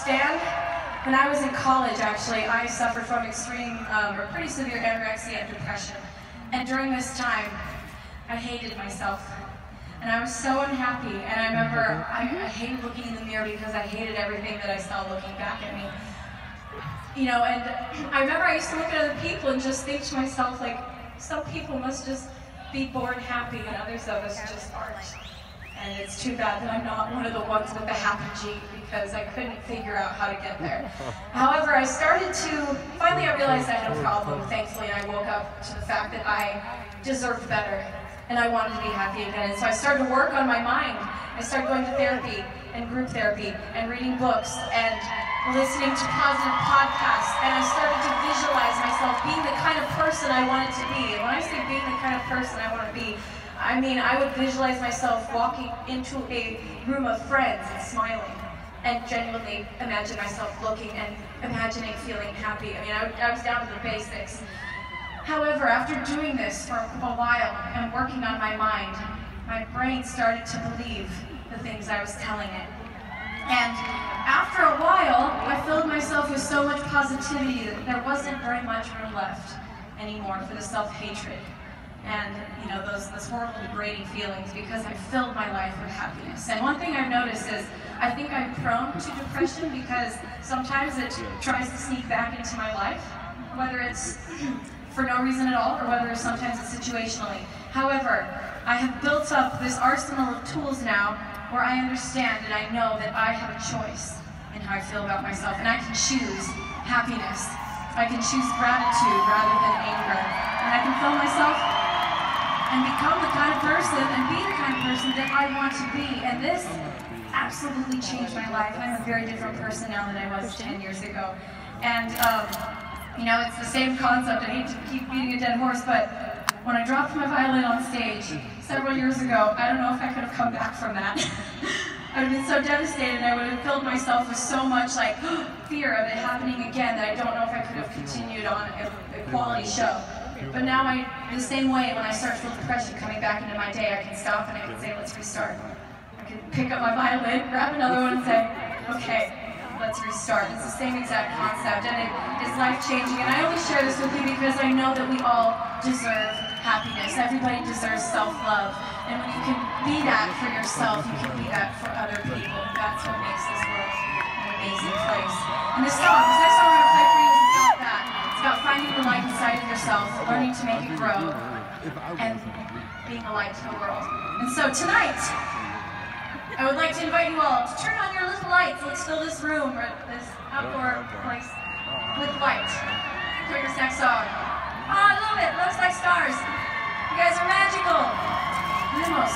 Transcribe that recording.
understand. When I was in college, actually, I suffered from extreme or pretty severe anorexia and depression. And during this time, I hated myself. And I was so unhappy. And I remember I hated looking in the mirror because I hated everything that I saw looking back at me. You know, and I remember I used to look at other people and just think to myself, like, some people must just be born happy and others of us just aren't. And it's too bad that I'm not one of the ones with the happy gene because I couldn't figure out how to get there. However, I started to, finally I realized I had a problem, thankfully, and I woke up to the fact that I deserved better and I wanted to be happy again. And so I started to work on my mind. I started going to therapy and group therapy and reading books and listening to positive podcasts, and I started to visualize myself being the kind of person I wanted to be. And when I say being the kind of person I want to be, I mean I would visualize myself walking into a room of friends and smiling, and genuinely imagine myself looking and imagining feeling happy. I mean, I was down to the basics. However, after doing this for a while and working on my mind, my brain started to believe the things I was telling it. And after a while, I filled myself with so much positivity that there wasn't very much room left anymore for the self-hatred and, you know, those horrible degrading feelings, because I filled my life with happiness. And one thing I've noticed is I think I'm prone to depression because sometimes it tries to sneak back into my life, whether it's for no reason at all or whether sometimes it's situationally. However, I have built up this arsenal of tools now where I understand and I know that I have a choice in how I feel about myself, and I can choose happiness. I can choose gratitude rather than anger, and I can fill myself and become the kind of person and be the kind of person that I want to be. And this absolutely changed my life. I'm a very different person now than I was 10 years ago. And you know, it's the same concept. I hate to keep beating a dead horse, but when I dropped my violin on stage several years ago, I don't know if I could have come back from that. I would have been so devastated, and I would have filled myself with so much like fear of it happening again that I don't know if I could have continued on a quality show. But now the same way, when I start to feel depression coming back into my day, I can stop and I can say, let's restart. I can pick up my violin, grab another one and say, okay, let's restart. It's the same exact concept, and it is life-changing. And I only share this with you because I know that we all deserve happiness. Everybody deserves self-love. And when you can be that for yourself, you can be that for other people. That's what makes this world an amazing place. And this next song I'm going to play for you is about that. It's about finding the light inside of yourself, learning to make it grow, and being a light to the world. And so tonight, I would like to invite you all to turn on your little lights. Let's fill this room or this outdoor place with light for this next song. Oh, I love it. Looks like stars. You guys are magical. Lumos.